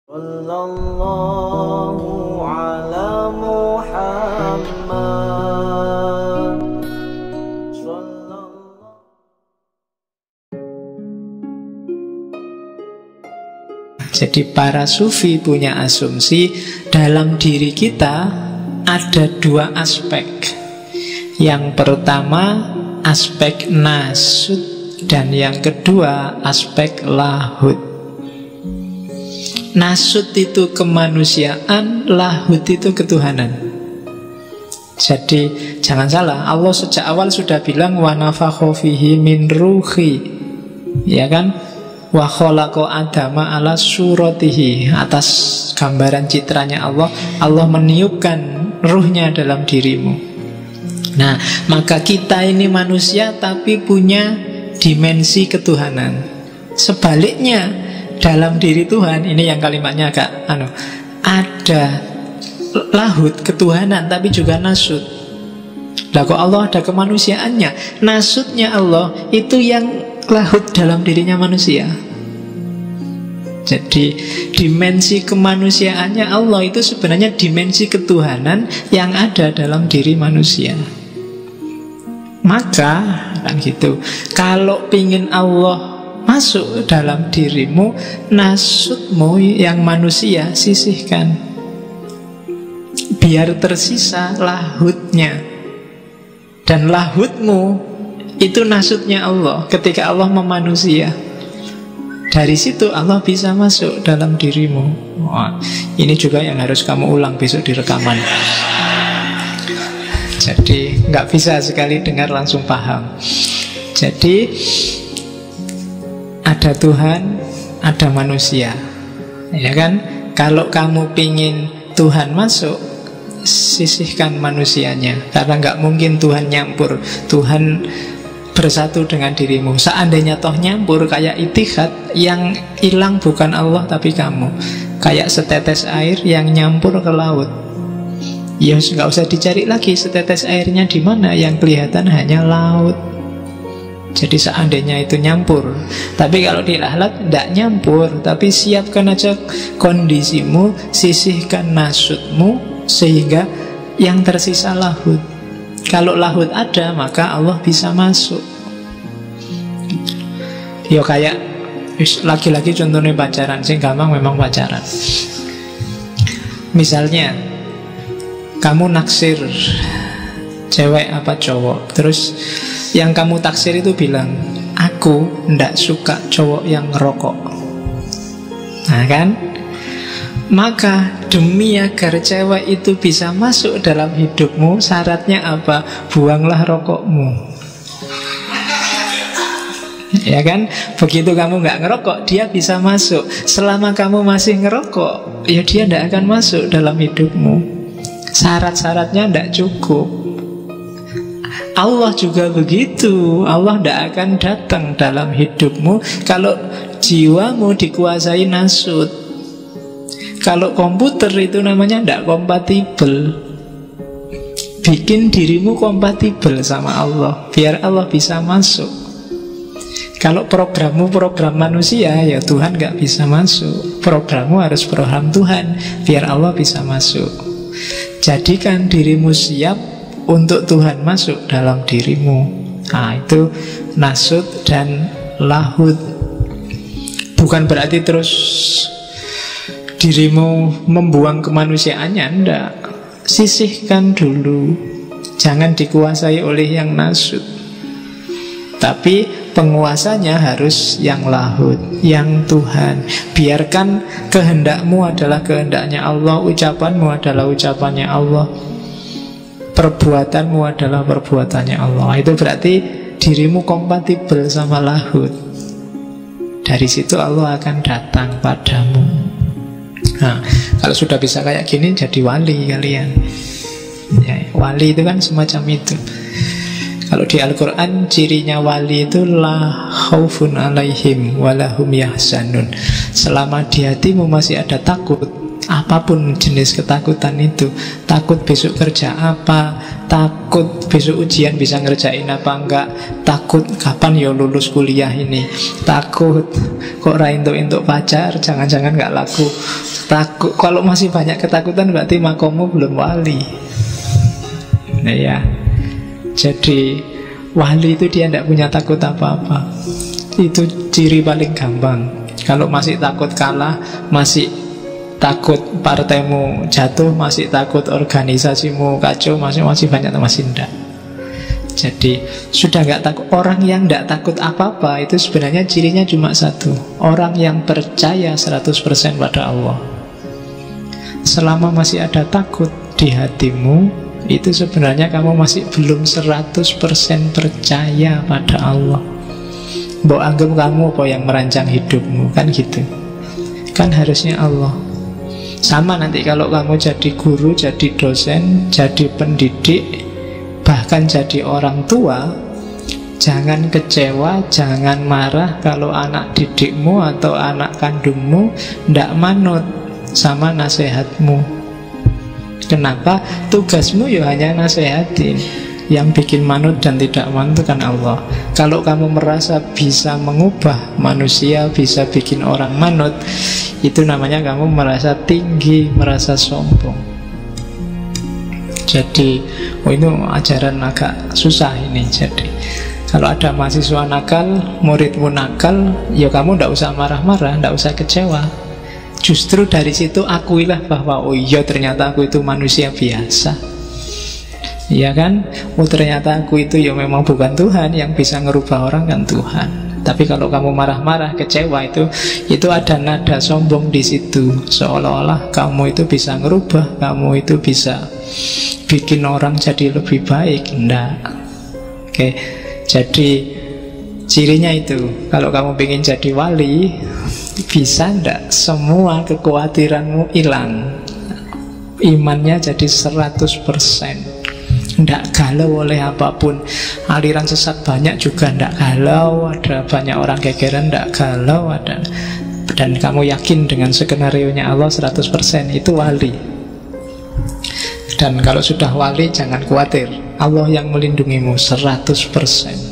Sallallahu ala Muhammad. Jadi para sufi punya asumsi dalam diri kita ada dua aspek. Yang pertama aspek nasut, dan yang kedua aspek lahud. Nasut itu kemanusiaan, lahud itu ketuhanan. Jadi jangan salah, Allah sejak awal sudah bilang wa nafakha fihi min ruhi, ya kan? Wa khalaqa adama ala suratihi, atas gambaran citranya Allah, Allah meniupkan ruhnya dalam dirimu. Nah, maka kita ini manusia tapi punya dimensi ketuhanan. Sebaliknya dalam diri Tuhan, ini yang kalimatnya agak ada lahud ketuhanan tapi juga nasut. Lah kok Allah ada kemanusiaannya, nasutnya Allah itu yang lahud dalam dirinya manusia. Jadi dimensi kemanusiaannya Allah itu sebenarnya dimensi ketuhanan yang ada dalam diri manusia. Maka kan gitu, kalau pingin Allah masuk dalam dirimu, nasutmu yang manusia sisihkan, biar tersisa lahudnya. Dan lahudmu itu nasutnya Allah ketika Allah memanusia. Dari situ Allah bisa masuk dalam dirimu. Wah, ini juga yang harus kamu ulang besok di rekaman. Jadi nggak bisa sekali dengar langsung paham. Jadi ada Tuhan, ada manusia, ya kan? Kalau kamu pingin Tuhan masuk, sisihkan manusianya, karena nggak mungkin Tuhan nyampur. Tuhan bersatu dengan dirimu. Seandainya toh nyampur kayak itihad, yang hilang bukan Allah tapi kamu. Kayak setetes air yang nyampur ke laut, ya nggak usah dicari lagi setetes airnya di mana, yang kelihatan hanya laut. Jadi seandainya itu nyampur, tapi kalau di lahat tidak nyampur, tapi siapkan aja kondisimu, sisihkan nasutmu, sehingga yang tersisa lahud. Kalau lahud ada, maka Allah bisa masuk. Yo kayak lagi-lagi contohnya pacaran, sing gampang memang pacaran. Misalnya kamu naksir cewek apa cowok, terus yang kamu taksir itu bilang, aku ndak suka cowok yang ngerokok. Nah kan, maka demi agar cewek itu bisa masuk dalam hidupmu, syaratnya apa? Buanglah rokokmu. Ya kan, begitu kamu nggak ngerokok, dia bisa masuk. Selama kamu masih ngerokok, ya dia ndak akan masuk dalam hidupmu. Syarat-syaratnya ndak cukup. Allah juga begitu. Allah tidak akan datang dalam hidupmu kalau jiwamu dikuasai nasut. Kalau komputer itu namanya tidak kompatibel. Bikin dirimu kompatibel sama Allah, biar Allah bisa masuk. Kalau programmu program manusia, ya Tuhan nggak bisa masuk. Programmu harus program Tuhan, biar Allah bisa masuk. Jadikan dirimu siap untuk Tuhan masuk dalam dirimu. Nah itu nasut dan lahud. Bukan berarti terus dirimu membuang kemanusiaannya, enggak. Sisihkan dulu, jangan dikuasai oleh yang nasut, tapi penguasanya harus yang lahud, yang Tuhan. Biarkan kehendakmu adalah kehendaknya Allah, ucapanmu adalah ucapannya Allah, perbuatanmu adalah perbuatannya Allah. Itu berarti dirimu kompatibel sama lahud. Dari situ Allah akan datang padamu. Nah, kalau sudah bisa kayak gini, jadi wali kalian ya, wali itu kan semacam itu. Kalau di Al-Quran cirinya wali itu la khaufun alaihim walahum yahzanun. Selama di hatimu masih ada takut, Apapun jenis ketakutan itu. Takut besok kerja apa, takut besok ujian bisa ngerjain apa enggak, takut kapan ya lulus kuliah ini, takut kok ra entuk pacar, jangan-jangan enggak laku. Takut. Kalau masih banyak ketakutan berarti makomu belum wali. Nah ya. Jadi wali itu dia tidak punya takut apa-apa. Itu ciri paling gampang. Kalau masih takut kalah, masih takut partaimu jatuh, masih takut organisasimu kacau, masih banyak, masih enggak. Jadi sudah nggak takut. Orang yang nggak takut apa-apa itu sebenarnya cirinya cuma satu. Orang yang percaya 100% pada Allah. Selama masih ada takut di hatimu, itu sebenarnya kamu masih belum 100% percaya pada Allah. Mbok anggap kamu apa yang merancang hidupmu, kan gitu. Kan harusnya Allah. Sama nanti kalau kamu jadi guru, jadi dosen, jadi pendidik, bahkan jadi orang tua, jangan kecewa, jangan marah kalau anak didikmu atau anak kandungmu ndak manut sama nasihatmu. Kenapa? Tugasmu ya hanya nasihatin. Yang bikin manut dan tidak manut kan Allah. Kalau kamu merasa bisa mengubah manusia, bisa bikin orang manut, itu namanya kamu merasa tinggi, merasa sombong. Jadi itu ajaran agak susah ini. Jadi kalau ada mahasiswa nakal, muridmu nakal, ya kamu tidak usah marah-marah, tidak usah kecewa. Justru dari situ akuilah bahwa oh iya ternyata aku itu manusia biasa. Iya kan? Oh ternyata aku itu ya memang bukan Tuhan. Yang bisa ngerubah orang kan Tuhan. Tapi kalau kamu marah-marah, kecewa, itu ada nada sombong di situ. Seolah-olah kamu itu bisa ngerubah, kamu itu bisa bikin orang jadi lebih baik. Enggak. Oke. Jadi cirinya itu. Kalau kamu ingin jadi wali, bisa enggak semua kekhawatiranmu hilang, imannya jadi 100%. Tidak galau oleh apapun. Aliran sesat banyak juga tidak galau. Ada banyak orang gegeran tidak galau. Dan kamu yakin dengan skenario-nya Allah 100%, itu wali. Dan kalau sudah wali jangan khawatir, Allah yang melindungimu 100%.